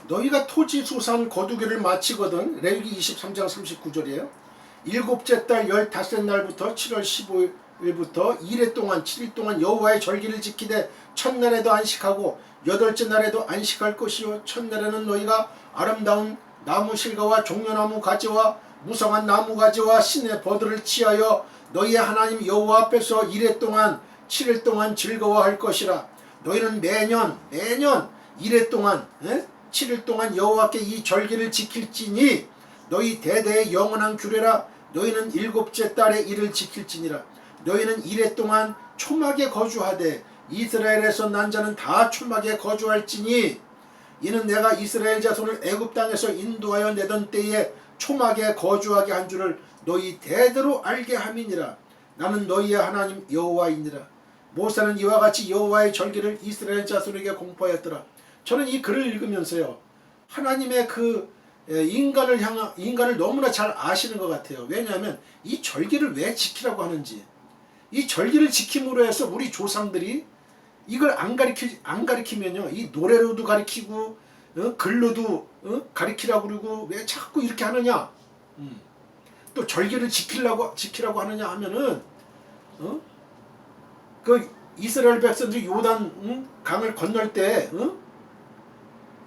너희가 토지 수산 거두기를 마치거든. 레위기 23장 39절이에요. 일곱째 달 15째 날부터 7월 15일부터 2일 동안 7일 동안 여호와의 절기를 지키되 첫날에도 안식하고 여덟째 날에도 안식할 것이요 첫날에는 너희가 아름다운 나무 실과와 종려나무 가지와 무성한 나무 가지와 신의 버들을 취하여 너희의 하나님 여호와 앞에서 1회 동안 7일 동안 즐거워할 것이라. 너희는 매년 1회 동안 7일 동안 여호와께 이 절기를 지킬지니 너희 대대의 영원한 규례라. 너희는 일곱째 달에 이를 지킬지니라. 너희는 1회 동안 초막에 거주하되 이스라엘에서 난 자는 다 초막에 거주할지니 이는 내가 이스라엘 자손을 애굽 땅에서 인도하여 내던 때에 초막에 거주하게 한 줄을 너희 대대로 알게 함이니라. 나는 너희의 하나님 여호와이니라. 모세는 이와 같이 여호와의 절기를 이스라엘 자손에게 공포하였더라. 저는 이 글을 읽으면서요, 하나님의 그 인간을 너무나 잘 아시는 것 같아요. 왜냐하면 이 절기를 왜 지키라고 하는지, 이 절기를 지킴으로 해서 우리 조상들이 이걸 안 가리키면요, 이 노래로도 가리키고 글로도 가리키라고 그러고 왜 자꾸 이렇게 하느냐, 또 절기를 지키라고 하느냐 하면은 그 이스라엘 백성들이 요단 강을 건널 때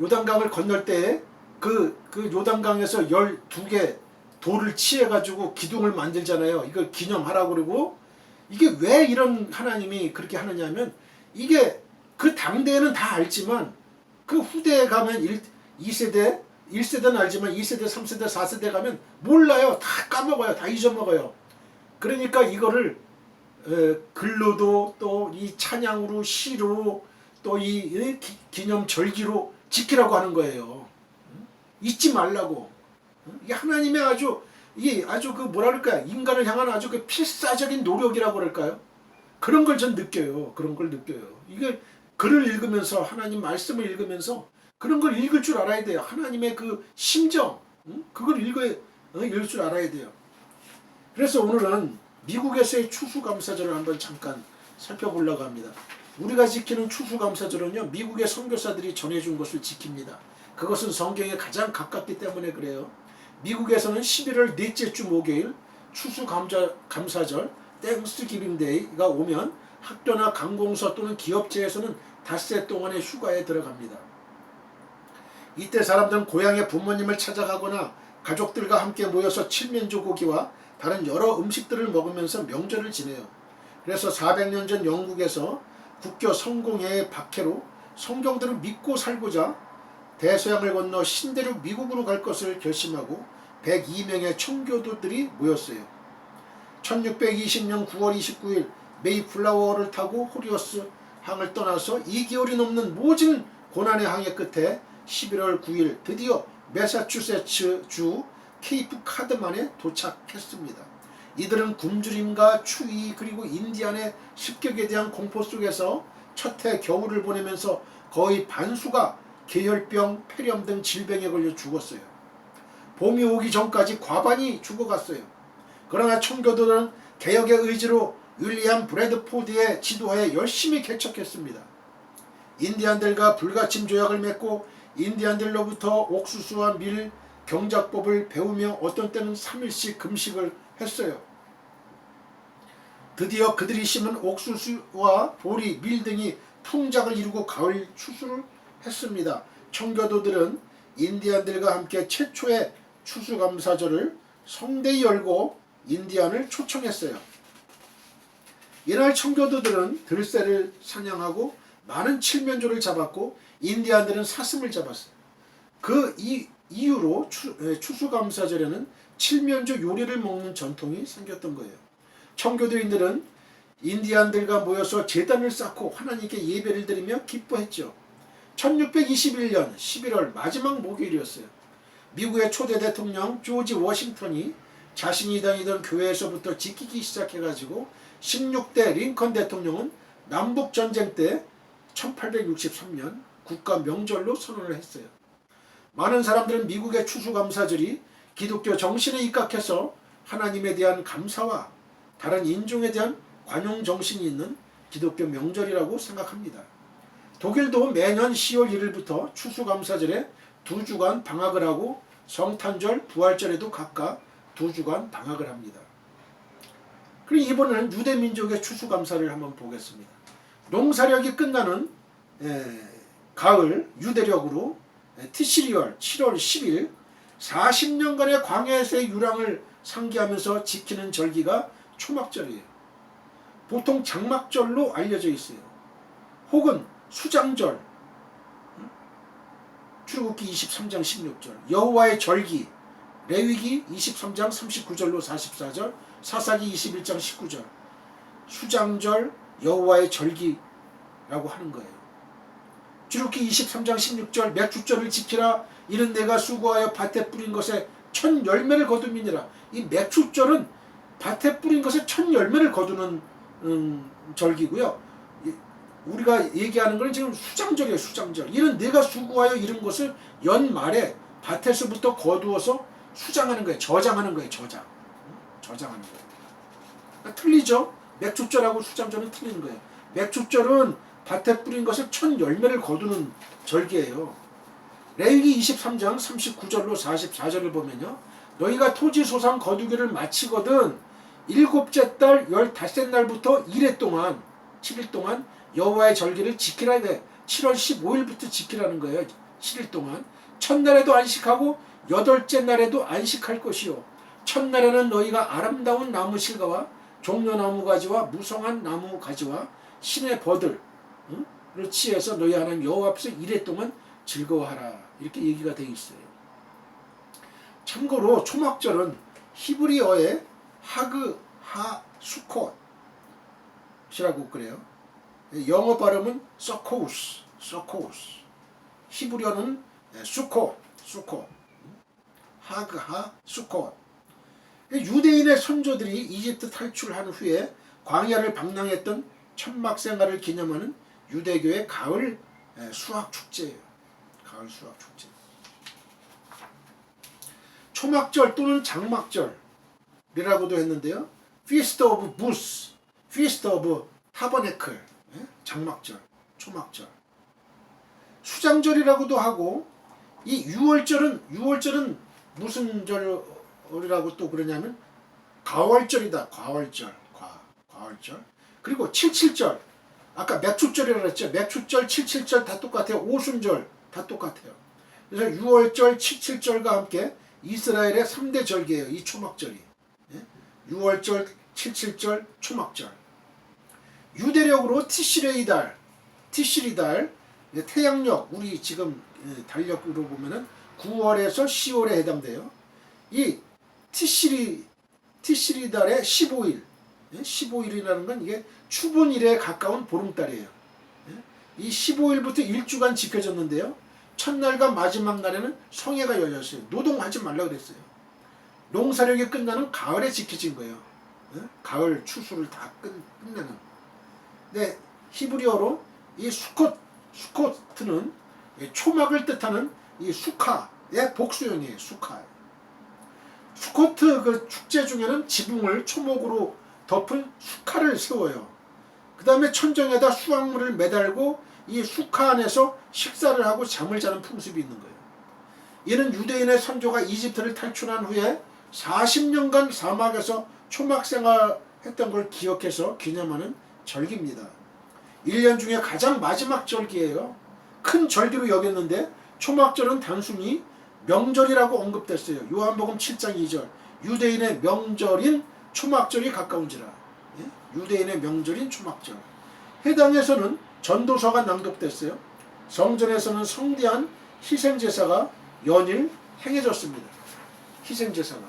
요단강을 건널 때 그 요단강에서 12개 돌을 치해가지고 기둥을 만들잖아요. 이걸 기념하라고 그러고, 이게 왜 이런 하나님이 그렇게 하느냐면, 이게 그 당대에는 다 알지만 그 후대에 가면 1세대는 알지만 2세대, 3세대, 4세대 가면 몰라요. 다 까먹어요. 다 잊어먹어요. 그러니까 이거를 글로도 또 이 찬양으로, 시로, 또 이 기념 절기로 지키라고 하는 거예요. 잊지 말라고. 이게 하나님의 아주 그 뭐라 그럴까요? 인간을 향한 아주 그 필사적인 노력이라고 그럴까요? 그런 걸 전 느껴요. 그런 걸 느껴요. 이게 글을 읽으면서, 하나님 말씀을 읽으면서 그런 걸 읽을 줄 알아야 돼요. 하나님의 그 심정, 그걸 읽을 줄 알아야 돼요. 그래서 오늘은 미국에서의 추수감사절을 한번 잠깐 살펴보려고 합니다. 우리가 지키는 추수감사절은요, 미국의 선교사들이 전해준 것을 지킵니다. 그것은 성경에 가장 가깝기 때문에 그래요. 미국에서는 11월 넷째 주 목요일 추수감사절 땡스기빙 데이가 오면 학교나 관공서 또는 기업체에서는 닷새 동안의 휴가에 들어갑니다. 이때 사람들은 고향의 부모님을 찾아가거나 가족들과 함께 모여서 칠면조 고기와 다른 여러 음식들을 먹으면서 명절을 지내요. 그래서 400년 전 영국에서 국교 성공회의 박해로 성경들을 믿고 살고자 대서양을 건너 신대륙 미국으로 갈 것을 결심하고 102명의 청교도들이 모였어요. 1620년 9월 29일 메이플라워를 타고 호리어스 항을 떠나서 2개월이 넘는 모진 고난의 항해 끝에 11월 9일 드디어 매사추세츠 주 케이프 카드만에 도착했습니다. 이들은 굶주림과 추위 그리고 인디안의 습격에 대한 공포 속에서 첫 해 겨울을 보내면서 거의 반수가 계혈병, 폐렴 등 질병에 걸려 죽었어요. 봄이 오기 전까지 과반이 죽어갔어요. 그러나 청교도들은 개혁의 의지로 윌리엄 브래드포드의 지도하에 열심히 개척했습니다. 인디안들과 불가침 조약을 맺고 인디안들로부터 옥수수와 밀, 경작법을 배우며 어떤 때는 3일씩 금식을 했어요. 드디어 그들이 심은 옥수수와 보리, 밀 등이 풍작을 이루고 가을 추수를 했습니다. 청교도들은 인디안들과 함께 최초의 추수감사절을 성대히 열고 인디안을 초청했어요. 이날 청교도들은 들새를 사냥하고 많은 칠면조를 잡았고 인디안들은 사슴을 잡았어요. 그 이유로 추수감사절에는 칠면조 요리를 먹는 전통이 생겼던 거예요. 청교도인들은 인디안들과 모여서 제단을 쌓고 하나님께 예배를 드리며 기뻐했죠. 1621년 11월 마지막 목요일이었어요. 미국의 초대 대통령 조지 워싱턴이 자신이 다니던 교회에서부터 지키기 시작해가지고 16대 링컨 대통령은 남북전쟁 때 1863년 국가 명절로 선언을 했어요. 많은 사람들은 미국의 추수감사절이 기독교 정신에 입각해서 하나님에 대한 감사와 다른 인종에 대한 관용 정신이 있는 기독교 명절이라고 생각합니다. 독일도 매년 10월 1일부터 추수감사절에 2주간 방학을 하고 성탄절, 부활절에도 각각 2주간 방학을 합니다. 그리고 이번에는 유대민족의 추수감사를 한번 보겠습니다. 농사력이 끝나는 가을 유대력으로 티시리얼 7월 10일 40년간의 광야에서의 유랑을 상기하면서 지키는 절기가 초막절이에요. 보통 장막절로 알려져 있어요. 혹은 수장절, 출애굽기 23장 16절, 여호와의 절기, 레위기 23장 39절로 44절, 사사기 21장 19절, 수장절, 여호와의 절기라고 하는 거예요. 출애굽기 23장 16절, 맥주절을 지키라. 이는 내가 수고하여 밭에 뿌린 것에 첫 열매를 거둠이니라. 이 맥주절은 밭에 뿌린 것에 첫 열매를 거두는 절기고요. 우리가 얘기하는 것은 지금 수장절이에요. 수장절. 이는 내가 수고하여 이룬 것을 연말에 밭에서부터 거두어서 수장하는 거예요. 저장하는 거예요. 저장하는 거예요. 그러니까 틀리죠? 맥주절하고 수장절은 틀리는 거예요. 맥주절은 밭에 뿌린 것을 첫 열매를 거두는 절기예요. 레위기 23장 39절로 44절을 보면요. 너희가 토지 소상 거두기를 마치거든 7째 달 15째 날부터 1회 동안 7일 동안 여호와의 절기를 지키라. 7월 15일부터 지키라는 거예요. 7일 동안. 첫날에도 안식하고 8째 날에도 안식할 것이요. 첫날에는 너희가 아름다운 나무 실과와 종려나무 가지와 무성한 나무 가지와 신의 버들을 취해서 너희 하나님 여호와 앞에서 1회 동안 즐거워하라. 이렇게 얘기가 되어 있어요. 참고로 초막절은 히브리어의 하그 하 수콧이라고 그래요. 영어 발음은 서코우스. 히브리어는 수콧. 하그 하 수콧. 유대인의 선조들이 이집트 탈출한 후에 광야를 방랑했던 천막 생활을 기념하는 유대교의 가을 수학 축제예요. 가을 수학 축제. 초막절 또는 장막절이라고도 했는데요. Feast of Booths, Feast of Tabernacle, 장막절, 초막절. 수장절이라고도 하고, 이 6월절은 무슨 절이라고 또 그러냐면 가월절이다. 가월절. 그리고 77절. 아까 맥주절이라고 했죠. 맥주절, 77절 다 똑같아요. 오순절 다 똑같아요. 그래서 6월절, 77절과 함께 이스라엘의 3대 절기예요. 이 초막절이. 6월절, 77절, 초막절. 유대력으로 티시리달, 태양력, 우리 지금 달력으로 보면은 9월에서 10월에 해당돼요. 이 티시리달의 15일, 15일이라는 건 이게 추분일에 가까운 보름달이에요. 이 15일부터 1주간 지켜졌는데요. 첫날과 마지막 날에는 성회가 열렸어요. 노동하지 말라 그랬어요. 농사력이 끝나는 가을에 지켜진 거예요. 가을 추수를 다 끝내는. 네, 히브리어로 이 수코트는 초막을 뜻하는 이 수카의 복수형이에요. 수코트 그 축제 중에는 지붕을 초목으로 덮은 수카를 세워요. 그 다음에 천정에다 수확물을 매달고 이 수카 안에서 식사를 하고 잠을 자는 풍습이 있는 거예요. 이는 유대인의 선조가 이집트를 탈출한 후에 40년간 사막에서 초막 생활했던 걸 기억해서 기념하는 절기입니다. 1년 중에 가장 마지막 절기예요. 큰 절기로 여겼는데 초막절은 단순히 명절이라고 언급됐어요. 요한복음 7장 2절. 유대인의 명절인 초막절이 가까운지라. 유대인의 명절인 초막절. 해당에서는 전도서가 낭독됐어요. 성전에서는 성대한 희생제사가 연일 행해졌습니다. 희생제사가.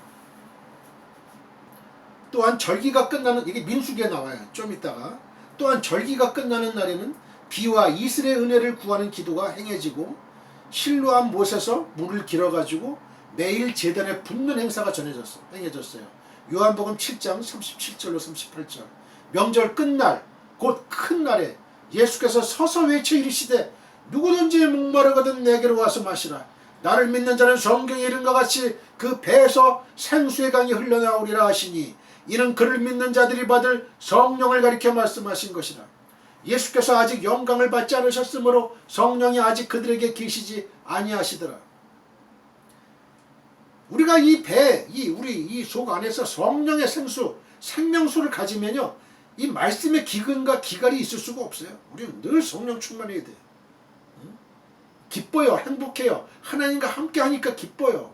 또한 절기가 끝나는, 이게 민수기에 나와요. 좀 있다가. 또한 절기가 끝나는 날에는 비와 이슬의 은혜를 구하는 기도가 행해지고 실로암 못에서 물을 길어가지고 매일 제단에 붓는 행사가 행해졌어요. 요한복음 7장 37절로 38절. 명절 끝날 곧 큰 날에 예수께서 서서 외쳐 이르시되 누구든지 목마르거든 내게로 와서 마시라. 나를 믿는 자는 성경에 이른 것 같이 그 배에서 생수의 강이 흘러나오리라 하시니 이는 그를 믿는 자들이 받을 성령을 가리켜 말씀하신 것이라. 예수께서 아직 영광을 받지 않으셨으므로 성령이 아직 그들에게 계시지 아니하시더라. 우리가 우리 이 속 안에서 성령의 생명수를 가지면요, 이 말씀의 기근과 기갈이 있을 수가 없어요. 우리는 늘 성령 충만해야 돼요. 기뻐요. 행복해요. 하나님과 함께 하니까 기뻐요.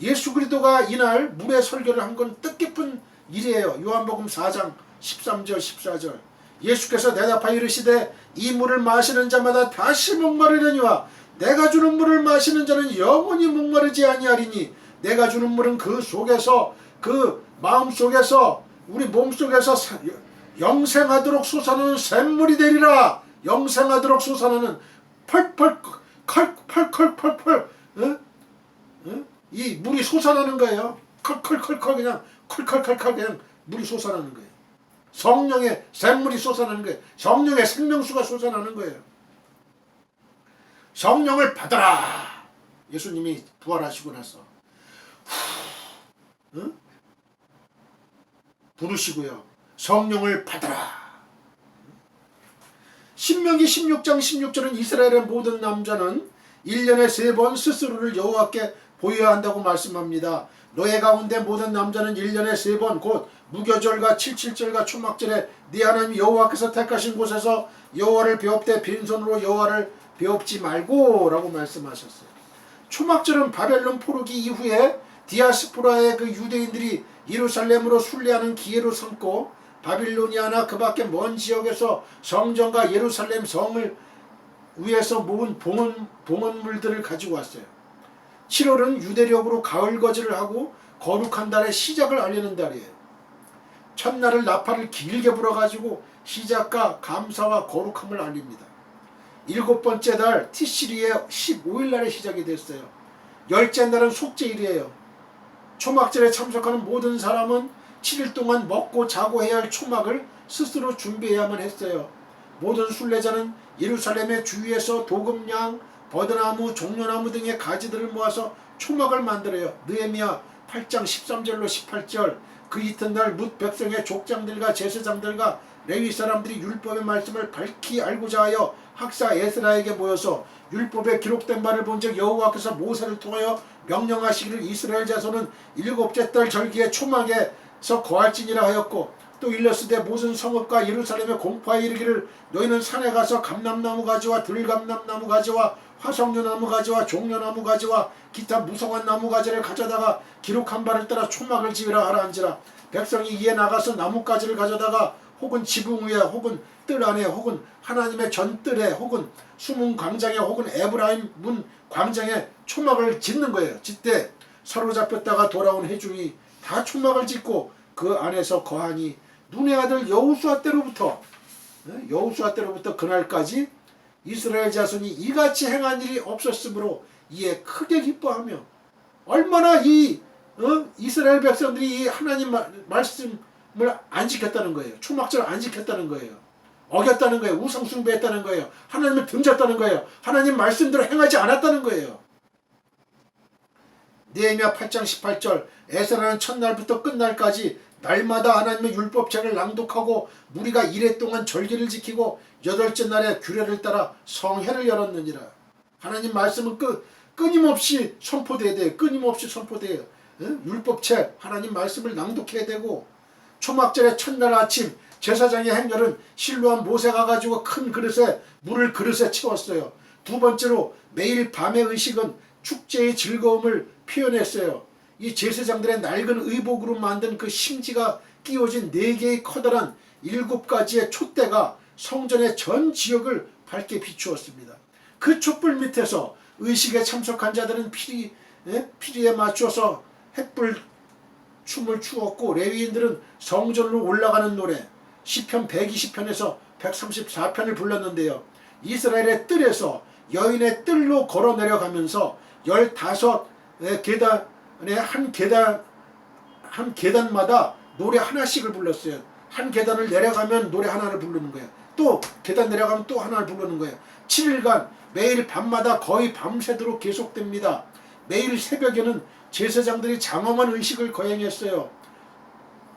예수 그리스도가 이날 물의 설교를 한 건 뜻깊은 일이에요. 요한복음 4장 13절 14절. 예수께서 대답하여 이르시되 이 물을 마시는 자마다 다시 목마르려니와 내가 주는 물을 마시는 자는 영원히 목마르지 아니하리니 내가 주는 물은 그 속에서, 그 마음속에서, 우리 몸속에서 영생하도록 솟아나는 샘물이 되리라. 영생하도록 솟아나는 펄펄 이 물이 솟아나는 거예요. 컬컬컬컬 그냥 컬컬컬컬 그냥 물이 솟아나는 거예요. 성령의 샘물이 솟아나는 거예요. 성령의 생명수가 솟아나는 거예요. 성령을 받아라. 예수님이 부활하시고 나서 부르시고요. 성령을 받아라. 신명기 16장 16절은 이스라엘의 모든 남자는 1년에 3번 스스로를 여호와께 보여야 한다고 말씀합니다. 너희 가운데 모든 남자는 1년에 3번 곧 무교절과 칠칠절과 초막절에 네 하나님 여호와께서 택하신 곳에서 여호와를 배웁되 빈손으로 여호와를 배웁지 말고 라고 말씀하셨어요. 초막절은 바벨론 포로기 이후에 디아스포라의 그 유대인들이 예루살렘으로 순례하는 기회로 삼고 바빌로니아나 그 밖에 먼 지역에서 성전과 예루살렘 성을 위해서 모은 봉헌물들을 가지고 왔어요. 7월은 유대력으로 가을거지를 하고 거룩한 달의 시작을 알리는 달이에요. 첫날을 나팔을 길게 불어가지고 시작과 감사와 거룩함을 알립니다. 7번째 달 티시리의 15일 날에 시작이 됐어요. 10째 날은 속죄일이에요. 초막절에 참석하는 모든 사람은 7일 동안 먹고 자고 해야 할 초막을 스스로 준비해야만 했어요. 모든 순례자는 예루살렘의 주위에서 도금양, 버드나무, 종려나무 등의 가지들을 모아서 초막을 만들어요. 느헤미야 8장 13절로 18절. 그 이튿날 뭇 백성의 족장들과 제사장들과 레위 사람들이 율법의 말씀을 밝히 알고자 하여 학사 에스라에게 모여서 율법에 기록된 바를 본즉 여호와께서 모세를 통하여 명령하시기를 이스라엘 자손은 7째 달 절기에 초막에서 거할지니라 하였고, 또 일러스되 모든 성읍과 예루살렘에 공포하여 이르기를 너희는 산에 가서 감람나무 가지와 들감람나무 가지와 화석류나무 가지와 종려나무 가지와 기타 무성한 나무 가지를 가져다가 기록한 바를 따라 초막을 지으라 하라 한지라. 백성이 이에 나가서 나뭇가지를 가져다가 혹은 지붕 위에 혹은 뜰 안에 혹은 하나님의 전뜰에 혹은 수문 광장에 혹은 에브라임 문 광장에 초막을 짓는 거예요. 짓때 사로잡혔다가 돌아온 회중이 다 초막을 짓고 그 안에서 거하니 눈의 아들 여호수아 때로부터 그날까지 이스라엘 자손이 이같이 행한 일이 없었으므로 이에 크게 기뻐하며, 얼마나 이스라엘 백성들이 이 하나님 말씀을 안 지켰다는 거예요. 초막절 안 지켰다는 거예요. 어겼다는 거예요. 우상 숭배했다는 거예요. 하나님을 등졌다는 거예요. 하나님 말씀대로 행하지 않았다는 거예요. 느헤미야 8장 18절. 에스라는 첫날부터 끝날까지 날마다 하나님의 율법책을 낭독하고 무리가 이래 동안 절기를 지키고 8째 날에 규례를 따라 성회를 열었느니라. 하나님 말씀은 끊임없이 선포돼야 돼요. 끊임없이 선포돼요. 율법책 하나님 말씀을 낭독해야 되고, 초막절의 첫날 아침 제사장의 행렬은 실로암 모세가 가지고 큰 그릇에 물을 그릇에 채웠어요. 두 번째로 매일 밤의 의식은 축제의 즐거움을 표현했어요. 이 제사장들의 낡은 의복으로 만든 그 심지가 끼워진 4개의 커다란 7가지의 촛대가 성전의 전 지역을 밝게 비추었습니다. 그 촛불 밑에서 의식에 참석한 자들은 피리에 맞춰서 햇불 춤을 추었고, 레위인들은 성전으로 올라가는 노래 시편 120편에서 134편을 불렀는데요. 이스라엘의 뜰에서 여인의 뜰로 걸어 내려가면서 15계단의 한 계단마다 노래 하나씩을 불렀어요. 한 계단을 내려가면 노래 하나를 부르는 거예요. 또 계단 내려가면 또 하나를 부르는 거예요. 7일간 매일 밤마다 거의 밤새도록 계속됩니다. 매일 새벽에는 제사장들이 장엄한 의식을 거행했어요.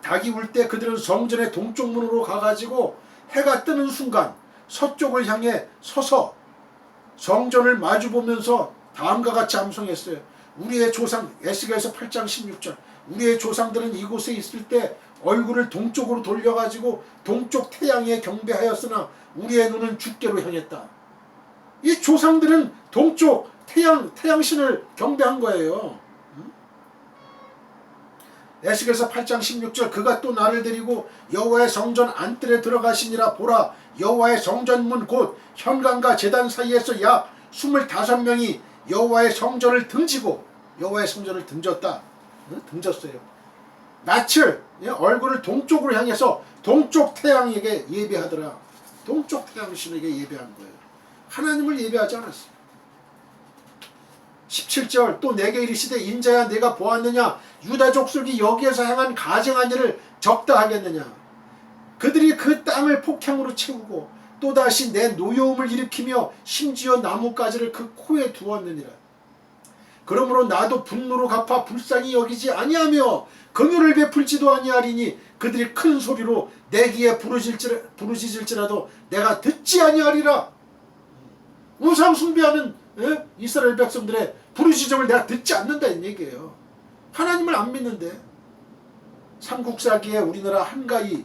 닭이 울 때 그들은 성전의 동쪽 문으로 가가지고 해가 뜨는 순간 서쪽을 향해 서서 성전을 마주보면서 다음과 같이 암송했어요. 우리의 조상 에스겔서 8장 16절 우리의 조상들은 이곳에 있을 때 얼굴을 동쪽으로 돌려가지고 동쪽 태양에 경배하였으나 우리의 눈은 주께로 향했다. 이 조상들은 동쪽 태양신을 경배한 거예요. 에스겔서 8장 16절 그가 또 나를 데리고 여호와의 성전 안뜰에 들어가시니라. 보라, 여호와의 성전문 곧 현관과 제단 사이에서 약 25명이 여호와의 성전을 등지고 여호와의 성전을 등졌다. 등졌어요. 낯을 얼굴을 동쪽으로 향해서 동쪽 태양에게 예배하더라. 동쪽 태양신에게 예배한 거예요. 하나님을 예배하지 않았어요. 17절 또 내게 이르시되 인자야 내가 보았느냐 유다 족속이 여기에서 행한 가증한 일을 적다 하겠느냐. 그들이 그 땅을 폭행으로 채우고 또다시 내 노여움을 일으키며 심지어 나뭇가지를 그 코에 두었느니라. 그러므로 나도 분노로 갚아 불쌍히 여기지 아니하며 긍휼을 베풀지도 아니하리니 그들이 큰 소리로 내 귀에 부르짖을지라도 내가 듣지 아니하리라. 우상 숭배하는 이스라엘 백성들의 부르짖음을 내가 듣지 않는다는 얘기예요. 하나님을 안 믿는데. 삼국사기에 우리나라 한가위에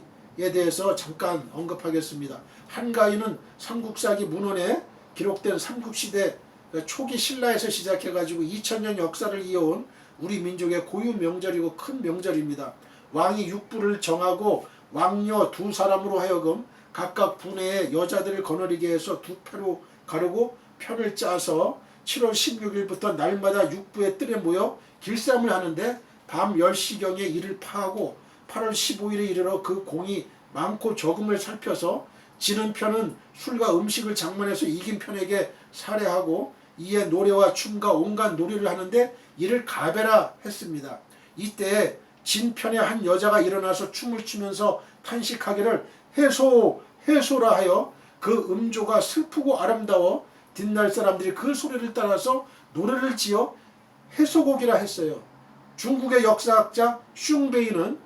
대해서 잠깐 언급하겠습니다. 한가위는 삼국사기 문헌에 기록된 삼국시대 초기 신라에서 시작해가지고 2000년 역사를 이어온 우리 민족의 고유 명절이고 큰 명절입니다. 왕이 육부를 정하고 왕녀 두 사람으로 하여금 각각 분해에 여자들을 거느리게 해서 두 패로 가르고 편을 짜서 7월 16일부터 날마다 육부의 뜰에 모여 길쌈을 하는데 밤 10시경에 이를 파하고 8월 15일에 이르러 그 공이 많고 적음을 살펴서 지는 편은 술과 음식을 장만해서 이긴 편에게 살해하고 이에 노래와 춤과 온갖 놀이를 하는데 이를 가베라 했습니다. 이때 진 편의 한 여자가 일어나서 춤을 추면서 탄식하기를 해소라 하여 그 음조가 슬프고 아름다워 뒷날 사람들이 그 소리를 따라서 노래를 지어 해소곡이라 했어요. 중국의 역사학자 슝베이는